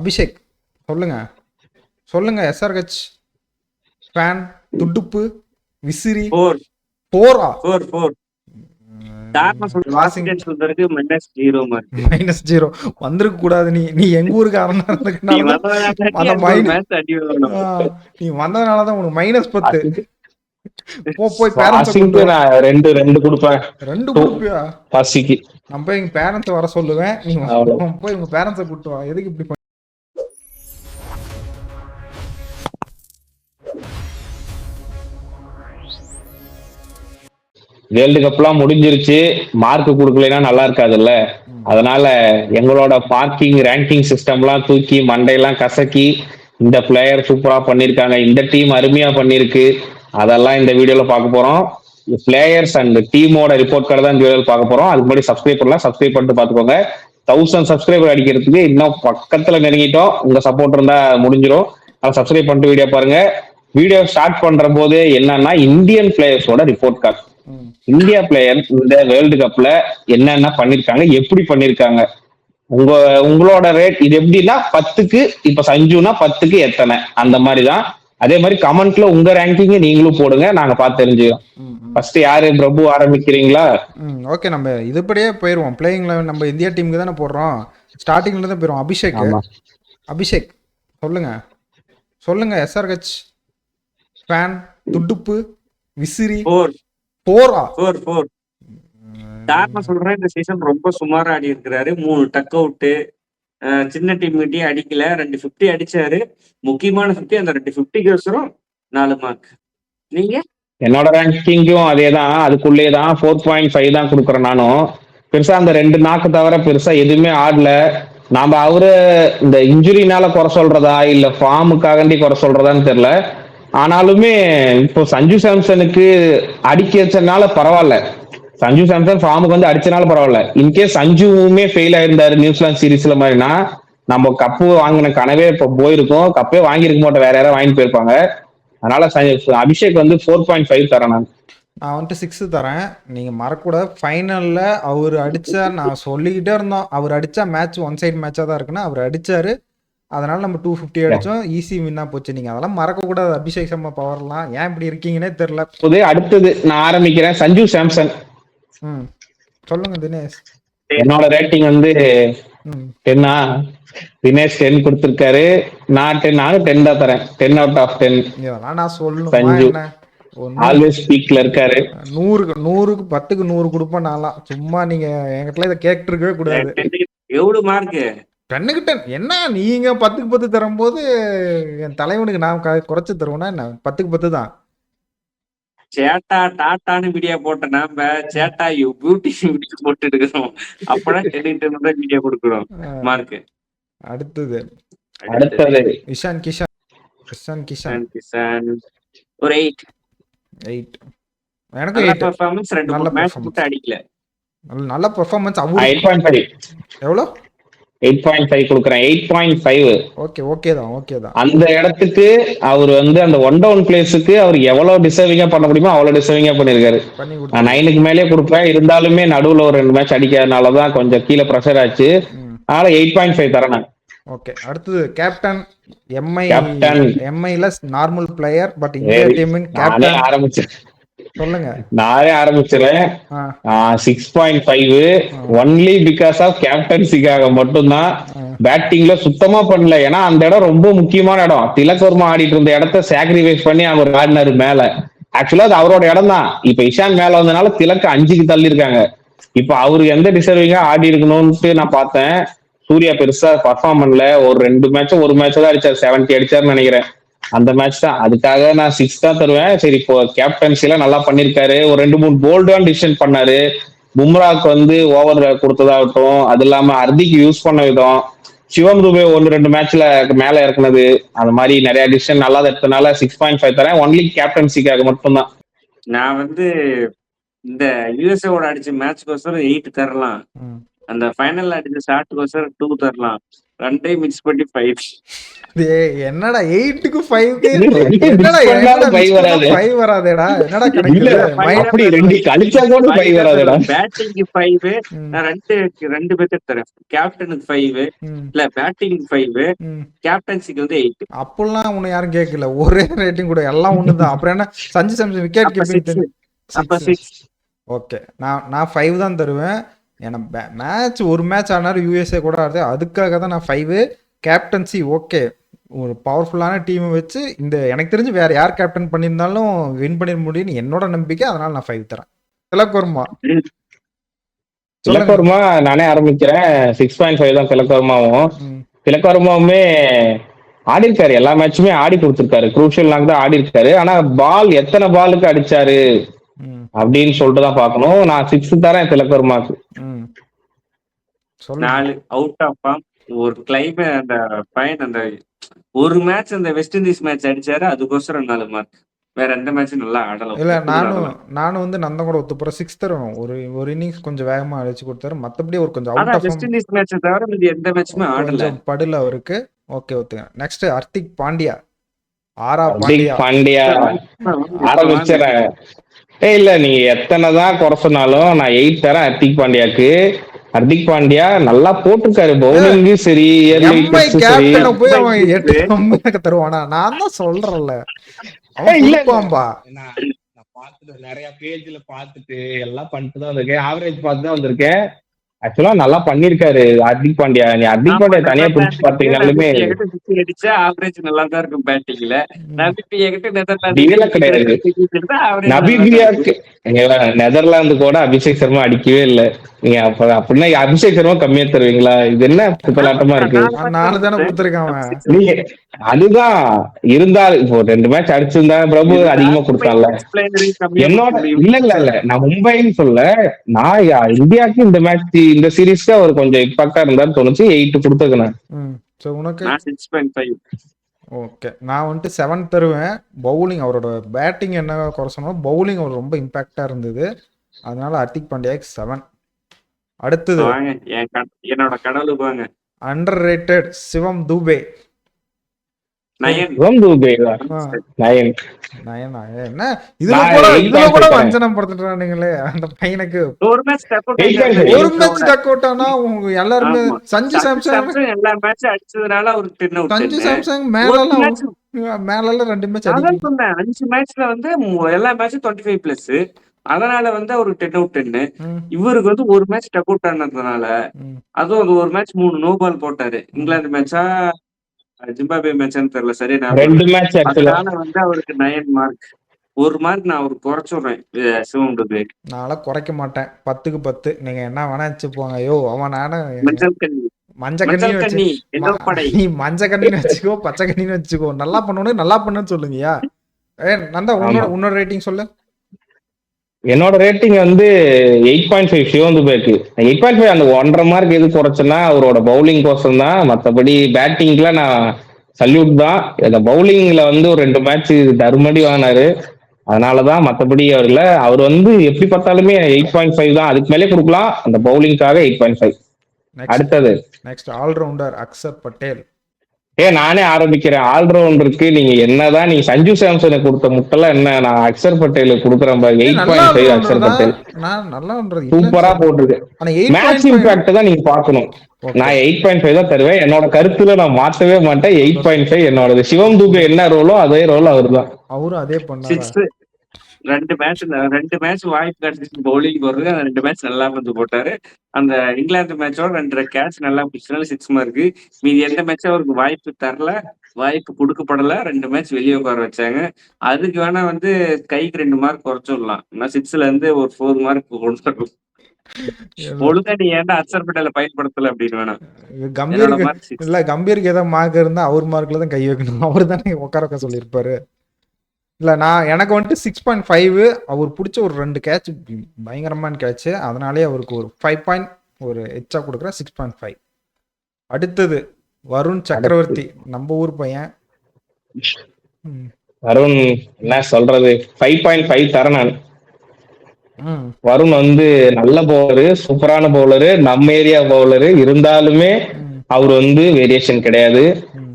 அபிஷேக் சொல்லுங்க சொல்லுங்க. SRH fan துடுப்பு விசிறி 4 போரா 4 4 தாராளமா சொல்றேன். Washington சுந்தருக்கு -0 mark. -0 வந்திருக்க கூடாது. நீ நீ எங்க ஊருக்காரனா நீ இருந்ததுனால தான் வந்ததுனால அந்த எனக்கு ஒரு மேட்ச் அடி விழணும். நீ வந்ததுனால தான் உனக்கு -10. போய் பேரண்ட்ஸை பாசிங்க்கு கூட்டு வா. நான் ரெண்டு கொடுப்பேன். 2 2 கொடுப்பியா? பாசிக்கு நான் போய் எங்க பேரண்ட்ஸை வர சொல்லுவேன். நீ அவ்வளவு. போய் உங்க பேரண்ட்ஸை கூட்டு வா. எதுக்கு இப்படி வேர்ல்டு கப்லாம் முடிஞ்சிருச்சு, மார்க் கொடுக்கலைன்னா நல்லா இருக்காதுல்ல. அதனால எங்களோட பார்க்கிங் ரேங்கிங் சிஸ்டம்லாம் தூக்கி மண்டையெல்லாம் கசக்கி இந்த பிளேயர் சூப்பரா பண்ணியிருக்காங்க, இந்த டீம் அருமையா பண்ணிருக்கு, அதெல்லாம் இந்த வீடியோல பார்க்க போறோம். பிளேயர்ஸ் அண்ட் டீமோட ரிப்போர்ட் கார்டு தான் இந்த வீடியோல பார்க்க போறோம். அதுக்கு முன்னாடி சப்ஸ்கிரைப் பண்ணலாம், சப்ஸ்கிரைப் பண்ணிட்டு பார்த்துக்கோங்க. 1000 சப்ஸ்கிரைபர் அடிக்கிறதுக்கு இன்னும் பக்கத்துல நெருங்கிட்டோம். உங்க சப்போர்ட் இருந்தா முடிஞ்சிடும். அதை சப்ஸ்கிரைப் பண்ணிட்டு வீடியோ பாருங்க. வீடியோ ஸ்டார்ட் பண்ற போது என்னன்னா இந்தியன் பிளேயர்ஸோட ரிப்போர்ட் கார்டு. இந்தியா பிளேயர் இந்த வேர்ல்டு கப்ல என்னென்ன பண்ணிருக்காங்க, எப்படி பண்ணிருக்காங்க, உங்களோட ரேட் இது எப்படின்னா 10க்கு இப்ப சஞ்சுனா 10க்கு எத்தனை அந்த மாதிரிதான். அதே மாதிரி கமெண்ட்ல உங்க ரேங்கிங் நீங்களும் போடுங்க, நாங்க பார்த்து தெரிஞ்சுக்கிறோம். ஃபர்ஸ்ட் யாரு பிரபு ஆரம்பிக்கிறீங்களா? ஓகே, நம்ம இதுபடியே போயிடுவோம். பிளேயிங் 11 நம்ம இந்தியா டீமுக்கு தானே போடுறோம். ஸ்டார்டிங்ல தான் போயிடுவோம். அபிஷேக் சொல்லுங்க சொல்லுங்க. எஸ்ஆர்ஹெச் ஃபேன் துடுப்பு விசிறி 4 போரா 4 4 தாராளமா சொல்றேன். இந்த சீசன் ரொம்ப சுமாரா ஆடி இருக்கிறாரு. 3 டக் அவுட்டு, சின்ன டீம் கிட்டே அடிக்கல. 2 50 அடிச்சாரு. முக்கியமான 50. அந்த 2 50க்கு வசரம் 4 மார்க். நீங்க? என்னோட ரேங்கிங்கும் அதே தான், அதுக்குள்ளே தான் 4.5 தான் கொடுக்குறேன். நானும் பெருசா அந்த 2 நாக்கு தவிர பெருசா எதுவுமே ஆடல. நாம அவரு இந்த இன்ஜுரினால குறை சொல்றதா இல்ல ஃபார்முக்காகண்டி குறை சொல்றதான்னு தெரியல. ஆனாலுமே இப்போ சஞ்சு சாம்சனுக்கு அடிக்க வச்சனால பரவாயில்ல. சஞ்சு சாம்சன் ஃபார்முக்கு வந்து அடிச்சனால பரவாயில்ல. இன்கேஸ் சஞ்சுவுமே ஃபெயில் ஆயிருந்தாரு நியூசிலாந்து சீரீஸ்ல மாதிரினா நம்ம கப்பு வாங்கின கனவே இப்போ போயிருக்கோம். கப்பே வாங்கியிருக்க மாட்டோம், வேற யாராவது வாங்கிட்டு போயிருப்பாங்க. அதனால அபிஷேக் வந்து 4.5 தரேன். நான் வந்துட்டு 6 தரேன். நீங்கள் மறக்கூடாது, ஃபைனலில் அவர் அடித்தா நான் சொல்லிக்கிட்டே இருந்தோம், அவர் அடித்தா மேட்ச் ஒன் சைடு மேட்சாக தான் இருக்குன்னா அவர் அடித்தார். அதனால் நம்ம 250 அடித்தோம், ஈஸி வின்னாக போச்சு. நீங்கள் அதெல்லாம் மறக்கக்கூடாது. அபிஷேக் சர்மா பவர்லாம் ஏன் இப்படி இருக்கீங்கன்னே தெரில. அடுத்தது நான் ஆரம்பிக்கிறேன். சஞ்சு சாம்சன். சொல்லுங்க தினேஷ். என்னோட ரேட்டிங் வந்து 10. தினேஷ் 10 கொடுத்திருக்காரு. நான் 10 தான் தரேன். 10 out of 10. இதெல்லாம் நான் சொல்லணும். ஆல்வேஸ் பீக்ல இருக்காரு. 100க்கு 10க்கு 100 கொடுப்பேன் நான்லாம். சும்மா நீங்க என்கிட்ட இதை கேட்டு இருக்கவே கூடாது. எவ்வளவு மார்க்? 10க்கு 10 என்ன நீங்க 10க்கு 10 தரும்போது என் தலைவனுக்கு நான் குறைச்சு தருவேன்னா என்ன? 10க்கு 10 தான். சேட்டா டாட்டான்னு வீடியோ போட்ட நாம சேட்டா யூ பியூட்டி போட்டு எடுக்கிறோம். அப்பதான் 10 தான் வீடியோ கொடுக்குறோம் மார்க். அடுத்தது இஷான் கிஷான் ஒரு 8. எனக்கு 8 பெர்ஃபார்மன்ஸ். 2 மேட்ச் மட்டும் அடிக்கல. நல்ல பெர்ஃபார்மன்ஸ். 8.5 எவ்வளோ? 8.5 கொடுக்குறேன். 8.5 ஓகே தான். அந்த இடத்துக்கு அவர் வந்து அந்த ஒன் டவுன் பிளேஸுக்கு அவர் எவ்வளவு டிசர்விங்கா பண்ண முடியுமோ அவ்வளவு டிசர்விங்கா பண்ணிருக்காரு. நான் 9க்கு மேலே கொடுப்பேன். இருந்தாலுமே நடுவுல ஒரு 2 மேட்ச் அடிக்காதனாலதான் கொஞ்சம் கீழே ப்ரெஷர் ஆச்சு. அதனால 8.5 தரேன். ஓகே, அடுத்தது கேப்டன். எம்ஐல நார்மல் பிளேயர், பட் இந்தியா டீமின் கேப்டன். ஆரம்பிச்சேன். சொல்லுங்க. நானே ஆரம்பிச்சிடறேன். 6.5 ஒன்லி பிகாஸ் ஆஃப் கேப்டன்சிக்காக மட்டும்தான். பேட்டிங்ல சுத்தமா பண்ணல. ஏன்னா அந்த இடம் ரொம்ப முக்கியமான இடம். திலக் வர்மா ஆடிட்டு இருந்த இடத்த சாக்ரிஃபைஸ் பண்ணி அவர் ஆடினாரு மேல. ஆக்சுவலா அது அவரோட இடம் தான். இப்ப இஷான் மேல வந்தனால திலக் 5க்கு தள்ளி இருக்காங்க. இப்ப அவரு எந்த டிசர்விங்கா ஆடி இருக்கணும்னு நான் பார்த்தேன். சூர்யா பெருசா பர்ஃபார்ம் பண்ணல. ஒரு 2 மேட்ச் ஒரு மேட்ச் தான் அடிச்சாரு. 70 அடிச்சாருன்னு நினைக்கிறேன். அந்த மேட்ச் தான். அதுக்காக நான் 6 தான் தருவேன். சரி, இப்போ கேப்டன்சில நல்லா பண்ணிருக்காரு. ஒரு 2-3 போல்டான டிசிஷன் பண்ணாரு. பும்ராக்கு வந்து ஓவர் கொடுத்ததாகட்டும், அது இல்லாம ஹர்திக் யூஸ் பண்ண விதம், சிவம் துபே 1-2 மேட்ச்ல மேல இறக்குனது, அந்த மாதிரி நிறைய டிசிஷன் நல்லா எடுத்தனால 6.5 தரேன். ஒன்லி கேப்டன்சிக்காக மட்டும்தான். நான் வந்து இந்த யுஎஸ்ஏவோட அடிச்ச மேட்ச்க்கு 8 தரலாம். அந்த ஃபைனல்ல அடிச்ச ஷாட்டுக்கு 2 தரலாம். 2 மிக்ஸ் பண்ணி 5. என்னடா 8க்கு 5க்கு ரெண்டு என்னடா mix பண்ணாலும் mix five பண்ணா வராது. 5 வராதேடா? என்னடா இல்ல கணக்கு? அப்படி ரெண்டு கழிச்சா கூட 5 வராதுடா. பேட்டிங்க்கு 5. நான் ரெண்டு பேத்துக்கு தரேன். கேப்டனுக்கு 5. இல்ல பேட்டிங்க்கு 5, கேப்டன்சிக்கு வந்து 8. அப்பெல்லாம் உன்னை யாரும் கேட்கல. ஒரே ரேட்டிங் கூட எல்லாம் ஒண்ணுதான். அப்புறம் என்ன சஞ்சு சாம்சன் விக்கெட் அப்ப கீப்பிங் 6. ஓகே. நான் 5 தான் தருவேன். ஏன்னா மேட்ச் ஒரு மேட்ச் ஆனாரு யூஎஸ்ஏ கூட ஆடுது. அதுக்காக தான் நான் 5. கேப்டன்சி ஓகே, ஒரு பவர்ஃபுல்லான டீமை வச்சு இந்த எனக்கு தெரிஞ்சு வேற யார் கேப்டன் பண்ணியிருந்தாலும் வின் பண்ணிட முடியும்னு என்னோட நம்பிக்கை. அதனால நான் 5 தரேன். திலக் திலக் நானே ஆரம்பிக்கிறேன். 6.5 தான் திலக் திலக் ஆடி இருக்காரு. எல்லா மேட்சுமே ஆடி கொடுத்திருக்காரு. குரூஷியல் நாக் தான் ஆடி இருக்காரு. ஆனா பால் எத்தனை பாலுக்கு அடிச்சாரு அப்படின்னு சொல்லிட்டு தான் பாக்கணும். நான் 6 தரேன் திலக் 4 அவுட் ஆஃப் ஃபார்ம். ஒரு கிளைமேட் அந்த பையன் அந்த ஒரு மேட்ச் அந்த வெஸ்ட் இண்டீஸ் மேட்ச் அடிச்சாரு, அதுக்கோசரம் 4 மார்க். வேற எந்த மேட்சும் நல்லா ஆடலாம். இல்ல நானும் வந்து நந்தன் கூட ஒத்துப்புறேன். 6 தருவேன். ஒரு இன்னிங்ஸ் கொஞ்சம் வேகமா அடிச்சு கொடுத்தாரு. மத்தபடி ஒரு கொஞ்சம் out of West Indies match தவிர மீதி எந்த மேட்சுமே ஆடல. கொஞ்சம் படுல அவருக்கு. ஓகே ஒத்துங்க. நெக்ஸ்ட் ஹர்திக் பாண்டியா. பாண்டியா ஆரம்பிச்சிடறேன். இல்ல நீங்க எத்தனைதான் குறை சொன்னாலும் நான் 8 தரேன் ஹர்திக் பாண்டியாக்கு. ஹர்திக் பாண்டியா நல்லா போட்டிருக்காரு. பவுலிங்கும் சரி, கேப்டனை போய் அவன் 8 கம்மியாக தருவானா? நான் தான் சொல்றேன்ல, நிறைய பேஜ்ல பாத்துட்டு எல்லாம் பண்ணிட்டு தான் வந்திருக்கேன். ஆவரேஜ் பார்த்து தான் வந்திருக்கேன். ஆக்சுவலா நல்லா பண்ணிருக்காரு ஹர்திக் பாண்டியா. நீ ஹர்திக் பாண்டியா தனியா பிடிச்சு பாத்தீங்கன்னாலுமே ஆவரேஜ் நல்லா தான் இருக்கும் பேட்டிங்ல. கிடையாது. நபிபியாக்கு நெதர்லாந்து கூட அபிஷேக் சர்மா அடிக்கவே இல்லை. நீங்க அப்படின்னா அபிஷேக் சர்மா கம்மியா தருவீங்களா? இது என்ன குப்பலாட்டமா இருக்கு? நீங்க அதுதான் இருந்தால் இப்போ 2 மேட்ச் அடிச்சிருந்தா பிரபு அதிகமா கொடுத்தான்ல. என்னோட இல்ல நான் மும்பைன்னு சொல்ல, நான் இந்தியாவுக்கு இந்த மேட்ச் இந்த சீரீஸ்க்கு அவர் கொஞ்சம் இம்பாக்டா இருந்தான்னு தோணுச்சு. 8 கொடுத்துருக்கேன். ஓகே. நான் வந்துட்டு 7 தருவேன். பவுலிங் அவரோட பேட்டிங் என்ன குறை சொன்னாலும் பவுலிங் அவர் ரொம்ப இம்பாக்டா இருந்தது. அதனால ஹர்திக் பாண்டியாக்கு 7. அடுத்தது என்னோட கடவுள் வாங்க, அண்டர் ரேட்டட் சிவம் தூபே. என்ன இதுல கூட வஞ்சனம் படுத்துறானுங்களே அந்த பையனுக்கு. ஒரு மேட்ச் டக் அவுட் ஆனா உங்க எல்லாருமே சஞ்சு சாம்சங் எல்லா மேட்ச் அடிச்சதுனால ஒரு 10 அவுட். சஞ்சு சாம்சங் மேல 2 மேட்ச் அடிச்சு 5 மேட்ச்ல வந்து எல்லா மேட்சும் 25+. அதனால வந்து ஒரு 10 அவுட் 10. இவருக்கு வந்து ஒரு மேட்ச் டக் அவுட் ஆனதுனால அதுவும் ஒரு மேட்ச் 3 நோ பால் போட்டாரு. இங்கிலாந்து மேட்சா ஜிம்பாப்வே மேட்ச்னு தெரியல சரியா. 2 மேட்ச் அதனால வந்து அவருக்கு 9 மார்க். 1 மார்க் நான் அவருக்கு குறைச்சுடுறேன் சிவம் துபே. நான்லாம் குறைக்க மாட்டேன். 10க்கு 10. நீங்க என்ன வேணா வச்சு போங்க. ஐயோ அவன் மஞ்சள் கண்ணி நீ மஞ்சள் கண்ணின்னு வச்சுக்கோ, பச்சை கண்ணின்னு வச்சுக்கோ. நல்லா பண்ணணும், நல்லா பண்ணுன்னு சொல்லுங்கயா. நந்தா உன்னோட ரேட்டிங் சொல்லு. என்னோட ரேட்டிங் வந்து 8.5 சிவம் துபேக்கு. 8.5 அந்த 1.5 மார்க் எது குறைச்சுன்னா அவரோட பவுலிங் கோசம் தான். மற்றபடி பேட்டிங்ல நான் சல்யூட் தான். அந்த பவுலிங்ல வந்து ஒரு 2 மேட்ச் தருமடி வாங்கினாரு. அதனாலதான். மற்றபடி அவர் வந்து எப்படி பார்த்தாலுமே 8.5 தான். அதுக்கு மேலே கொடுக்கலாம். அந்த பவுலிங்காக 8.5. அடுத்தது நெக்ஸ்ட் ஆல்ரவுண்டர் அக்சர் பட்டேல். நானே ஆரம்பிக்கிறேன். ஆல்ரவுண்டருக்கு நீங்க என்னதான் நீங்க சஞ்சு சாம்சனுக்கு கொடுத்த முட்டெல்லாம் என்ன, நான் அக்சர் பட்டேலுக்கு கொடுக்குறேன். 8.5 அக்சர் பட்டேல் சூப்பரா போட்டிருக்கு. மேட்ச் இம்பாக்ட் தான் நீங்க பாக்கணும். நான் 8.5 தான் தருவேன். என்னோட கருத்துல நான் மாற்றவே மாட்டேன். 8.5 என்னோட. சிவம் துபே என்ன ரோலோ அதே ரோல் அவர் தான். அவரும் அதே பண்ணாரு. 2 மேட்ச் வாய்ப்பு கிடைச்சிச்சு பவுலிங் போடுறது. அந்த 2 மேட்ச் நல்லா வந்து போட்டாரு. அந்த இங்கிலாந்து மேட்சோட 2 கேட்ச் நல்லா பிடிச்சனால 6 மார்க். மீதி எந்த மேட்சும் அவருக்கு வாய்ப்பு தரல, வாய்ப்பு கொடுக்கப்படல. 2 மேட்ச் வெளியே உட்கார வச்சாங்க. அதுக்கு வேணா வந்து கைக்கு 2 மார்க் குறைச்சிடலாம். 6ல இருந்து ஒரு 4 மார்க் கொடுத்துருக்கும். ஒழுங்கா நீ ஏன்டா அக்சர் பட்டேல பயன்படுத்தல அப்படின்னு வேணாம். கம்பீருக்கு ஏதாவது மார்க் இருந்தா அவர் மார்க்ல தான் கை வைக்கணும். அவரு தானே உட்கார வைக்க சொல்லியிருப்பாரு. இல்ல நான் எனக்கு வந்துட்டு 6.5. அவர் பிடிச்ச ஒரு 2 கேட்ச் பயங்கரமான கேட்ச். அதனாலே அவருக்கு ஒரு 5 ஒரு எச்சா கொடுக்குறேன். 6.5. அடுத்தது வருண் சக்கரவர்த்தி, நம்ம ஊர் பையன். வருண் என்ன சொல்றது, 5.5 தரேன் நான். வருண் வந்து நல்ல பவுலரு, சூப்பரான பவுலரு, நம்ம ஏரியா பவுலரு. இருந்தாலுமே அவர் வந்து வேரியேஷன் கிடையாது.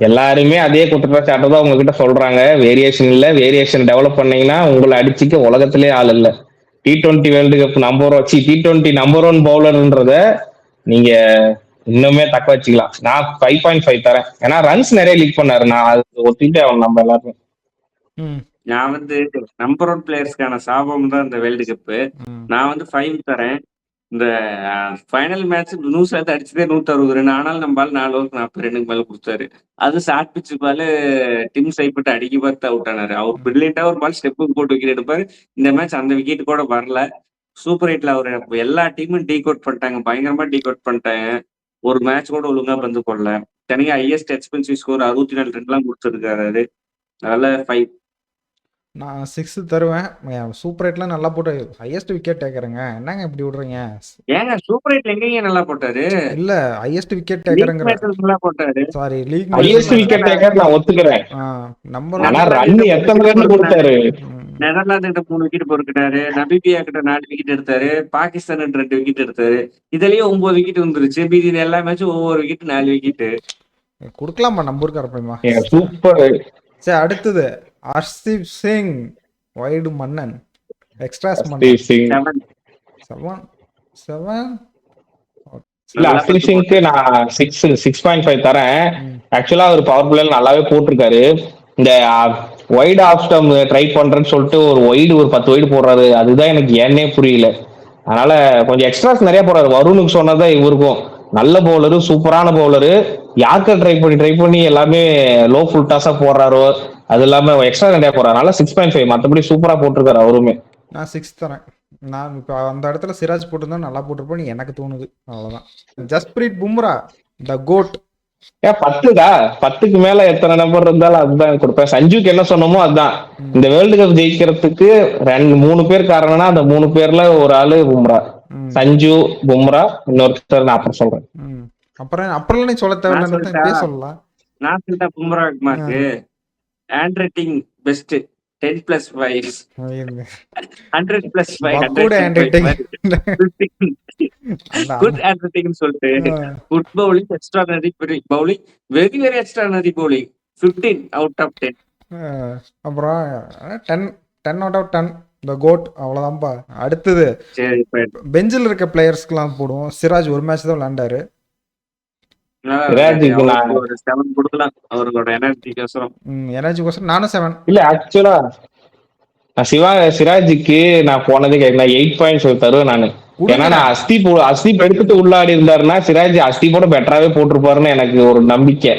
எல்லாருமே அதே குற்றச்சாட்டு தான் உங்ககிட்ட சொல்றாங்க. வேரியேஷன் இல்ல, வேரியேஷன் டெவலப் பண்ணீங்கன்னா உங்களை அடிச்சுக்க உலகத்திலே ஆள் இல்ல. T20 வேர்ல்டு கப் நம்பர் வச்சு T20 நம்பர் 1 பவுலர்ன்றத நீங்க இன்னுமே தக்க வச்சுக்கலாம். நான் 5.5 தரேன். ஏன்னா ரன்ஸ் நிறைய லீக் பண்ணாரு. நான் அது ஒத்துக்கிட்டே ஆகணும் நம்ம எல்லாருமே. நான் வந்து நம்பர் 1 பிளேயர்ஸ்க்கான சாபம் தான் இந்த வேர்ல்டு கப். நான் வந்து 5 தரேன். இந்த ஃபைனல் மேட்ச் நியூசிலாந்து அடிச்சதே 160 ரன். ஆனாலும் நம்ம 4 ஓவருக்கு 40 ரன்னுக்கு மேல கொடுத்தாரு. அது ஷார்ட் பிட்ச் பால் டிம் சைப்பிட்டு அடிக்க பார்த்து அவுட் ஆனாரு. அவர் பிரில்லியண்டா ஒரு பால் ஸ்டெப்புக்கு போட்டு விக்கெட் எடுப்பாரு. இந்த மேட்ச் அந்த விக்கெட் கூட வரல. சூப்பர் ஹிட்ல அவர் எல்லா டீமும் டீ கோட் பண்ணிட்டாங்க, பயங்கரமா டீ கோட் பண்ணிட்டாங்க. ஒரு மேட்ச் கூட ஒழுங்கா பந்து போடல. தனியா ஹையஸ்ட் எக்ஸ்பென்சிவ் ஸ்கோர் 64 ரன்லாம் கொடுத்துருக்காரு. அதனால 5. நான் 6 தருவேன். சூப்பர் ஹிட்லாம் நல்லா போட்டு ஹையஸ்ட் விக்கெட் டேக்கருங்க. என்னங்க இப்படி விடுறீங்க? ஏங்க சூப்பர் ஹிட் எங்கேயும் நல்லா போட்டாரு? இல்ல ஹையஸ்ட் விக்கெட் லீக் டேக்கருங்கிற மேட்ச்ல நல்லா போட்டாரு. Sorry league highest wicket taker நான் ஒத்துக்கிறேன். நம்பர் ஆனா ரன் எத்தனை ரன் கொடுத்தாரு? நெதர்லாந்து கிட்ட 3 விக்கெட் பொறுக்கிட்டாரு. நமீபியா கிட்ட 4 விக்கெட் எடுத்தாரு. பாகிஸ்தான் 2 விக்கெட் எடுத்தாரு. இதுலயே 9 விக்கெட் வந்துருச்சு. மீதி எல்லா மேட்சும் ஒவ்வொரு விக்கெட் 4 விக்கெட் கொடுக்கலாமா நம்பருக்கு அரப்பைமா? சூப்பர். சரி அடுத்தது ஹர்ஷ்தீப் சிங் வைடு மன்னன் எக்ஸ்ட்ராஸ் மன்னன் 7 இல்ல ஹர்ஷ்தீப் சிங்க்கு நான் 6.5 தரேன். ஆக்சுவலா அவர் பவர் பிளேல நல்லாவே போட்டிருக்காரு. இந்த வைடு ஆஃப் ஸ்டம் ட்ரை பண்றேன்னு சொல்லிட்டு ஒரு 10 வைடு போடுறாரு. அதுதான் எனக்கு ஏன்னே புரியல. அதனால கொஞ்சம் எக்ஸ்ட்ராஸ் நிறைய போடுறாரு. வருணுக்கு சொன்னதான் இவருக்கும் நல்ல பவுலரு, சூப்பரான பவுலரு. யார்க்க ட்ரை பண்ணி எல்லாமே லோ ஃபுல் டாஸா போடுறாரோ அது இல்லாம எக்ஸ்ட்ரா நிறைய போடுறாரு. அதனால 6.5 மற்றபடி சூப்பரா போட்டிருக்காரு அவருமே. நான் 6 தரேன். நான் இப்போ அந்த இடத்துல சிராஜ் போட்டிருந்தா நல்லா போட்டிருப்பேன்னு எனக்கு தோணுது. அவ்வளோதான். ஜஸ்பிரீத் பும்ரா த கோட். 10க்கு மேல எத்தனை நம்பர் இருந்தாலும் அதுதான் கொடுப்பேன். சஞ்சுக்கு என்ன சொன்னமோ அதுதான். இந்த வேர்ல்டு கப் ஜெயிக்கிறதுக்கு 3 பேர் காரணம்னா அந்த 3 பேர்ல ஒரு ஆளு பும்ரா. சஞ்சு, பும்ரா, இன்னொருத்தர் நான் அப்புறம் சொல்றேன். அப்புறம் நீ சொல்ல தேவையில்லை சொல்லலாம். நான் சொல்லிட்டேன் பும்ரா மார்க்கு handwriting best 10+5 100+5 good handwriting good handwriting சொல்லிட்டு good bowling, extraordinary bowling, very very extraordinary bowling 15 out of 10. அப்புறம் 10 out of 10 த கோட். அவ்வளவுதான்ப்பா. அடுத்தது பெஞ்சில் இருக்க பிளேயர்ஸ்க்குலாம் போடுவோம். சிராஜ் ஒரு மேட்ச் தான் விளையாண்டாரு. ஒரு 7 கொடுக்கலாம் அவரோட எனர்ஜிக்கோசரம். நானும் 7. இல்ல ஆக்சுவலா சிராஜுக்கு நான் போனதே கேட்கல 8.5 தருவேன் நானு. ஏன்னா நான் அஸ்தீப் எடுத்துட்டு உள்ளாடி இருந்தாருன்னா சிராஜ் அஸ்தீப்போட பெட்டராவே போட்டிருப்பாருன்னு எனக்கு ஒரு நம்பிக்கை.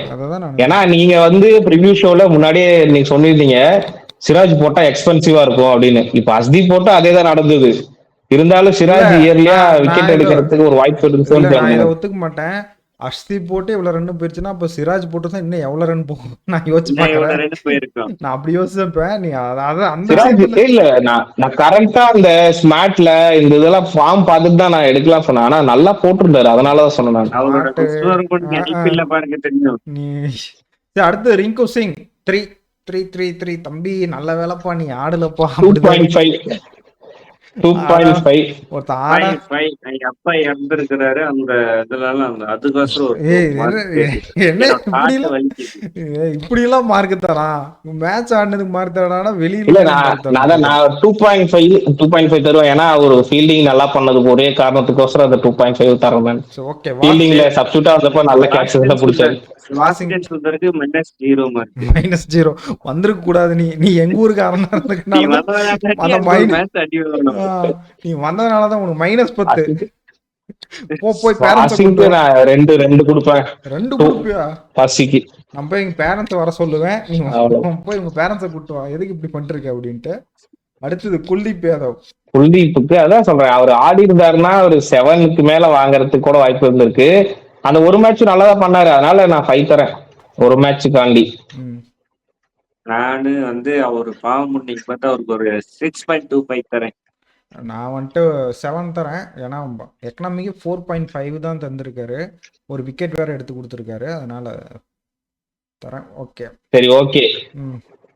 ஏன்னா நீங்க வந்து ப்ரிவியூ ஷோல முன்னாடியே நீங்க சொல்லிருந்தீங்க சிராஜ் போட்டா எக்ஸ்பென்சிவா இருக்கும் அப்படின்னு. இப்ப அஸ்தீப் போட்டா அதே தான் நடந்தது. இருந்தாலும் சிராஜ் இயர்லியா விக்கெட் எடுக்கிறதுக்கு ஒரு வாய்ப்பு இருக்கு. ஒத்துக்க மாட்டேன். அஷ்தீப் போட்டு இவ்வளவு ரன் போயிருச்சுன்னா அப்ப சிராஜ் போட்டு தான் இன்னும் எவ்வளவு ரன் போகும் நான் யோசிச்சு பாக்குறேன். நான் அப்படி யோசிப்பேன். நீ அந்த இல்ல நான் கரெக்டா அந்த ஸ்மார்ட்ல இந்த இதெல்லாம் ஃபார்ம் பார்த்துட்டு தான் நான் எடுக்கலாம் சொன்னேன். ஆனா நல்லா போட்டிருந்தாரு. அதனாலதான் சொன்னேன். நீ அடுத்து ரிங்கு சிங் 3 தம்பி நல்ல வேலைப்பா நீ ஆடலப்பா. 2.5 அப்பா இறந்துருக்கிறாரு. அந்த இப்படி எல்லாம் மார்க் தரா மேட்ச் ஆடினதுக்கு மார்க் தரானா வெளியில. நான் 2.5 தருவேன். ஏன்னா ஒரு ஃபீல்டிங் நல்லா பண்ணது ஒரே காரணத்துக்கோசரம் அந்த 2.5 தரேன். ஃபீல்டிங்ல சப்ஸ்டிட்யூட்டா வந்தப்ப நல்ல கேட்சஸ் தான் பிடிச்சாரு. -0 வந்திருக்க கூடாது. நீ எங்க ஊருக்காரனா நீ வந்ததுனாலதான் உனக்கு -10. போய் பேரண்ட்ஸ் 2 கொடுப்பேன். 2 கொடுப்பியா? நான் போய் எங்க பேரண்ட்ஸ் வர சொல்லுவேன். நீ போய் உங்க பேரண்ட்ஸை கூட்டு வா. எதுக்கு இப்படி பண்ணிருக்க அப்படின்ட்டு. அடுத்தது குல்தீப் யாதவ். குல்தீப்புக்கு அதான் சொல்றேன். அவர் ஆடி இருந்தாருன்னா ஒரு 7க்கு மேல வாங்குறதுக்கு கூட வாய்ப்பு இருந்திருக்கு. அந்த ஒரு மேட்ச் நல்லாதான் பண்ணாரு. அதனால நான் 5 தரேன் ஒரு மேட்சுக்காண்டி. நானு வந்து அவரு ஃபார்ம் இன்னைக்கு பார்த்தா அவருக்கு ஒரு 6.25 தரேன். நான் வந்துட்டு 7 தரேன். ஏன்னா எக்கனாமிக்கு 4.5 தான் தந்திருக்காரு. ஒரு விக்கெட் வேற எடுத்து கொடுத்துருக்காரு. அதனால தரேன். ஓகே சரி ஓகே.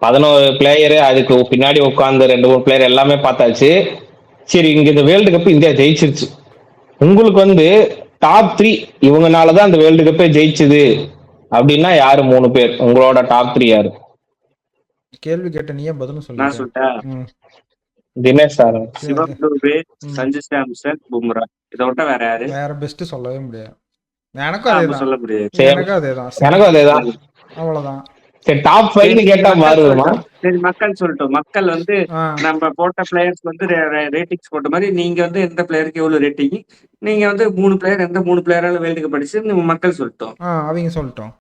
11 பிளேயரு அதுக்கு பின்னாடி உட்காந்து 2-3 பிளேயர் எல்லாமே பார்த்தாச்சு. சரி இங்க இந்த வேர்ல்டு கப் இந்தியா ஜெயிச்சிருச்சு. உங்களுக்கு வந்து டாப் 3 இவங்கனாலதான் அந்த வேர்ல்டு கப்பே ஜெயிச்சது அப்படின்னா யாரு 3 பேர்? உங்களோட டாப் 3 யாரு? கேள்வி கேட்ட நீயே பதிலும் நான் சொல்லிட்ட. சொல்லிட்டேன். ம். தினேஷ் சார். சிவம் துபே, சஞ்சு சாம்சன், பும்ரா. இதை விட்ட வேற யாரு? வேற பெஸ்ட் சொல்லவே முடியாது. எனக்கும் அதேதான். சொல்ல முடியாது. எனக்கும் அதேதான். எனக்கும் அதேதான். அவ்வளவுதான். சரி, டாப் 5 கேட்டா மாறுமா? சரி, மக்கள் சொல்லட்டும். மக்கள் வந்து நம்ம போட்ட பிளேயர்ஸ் வந்து ரேட்டிங்ஸ் போட்ட மாதிரி நீங்க வந்து எந்த பிளேயருக்கு எவ்வளவு ரேட்டிங், நீங்க வந்து 3 பிளேயர் எந்த 3 பிளேயரால வேர்ல்டு கப் அடிச்சு மக்கள் சொல்லட்டும். அவங்க சொல்லட்டும்.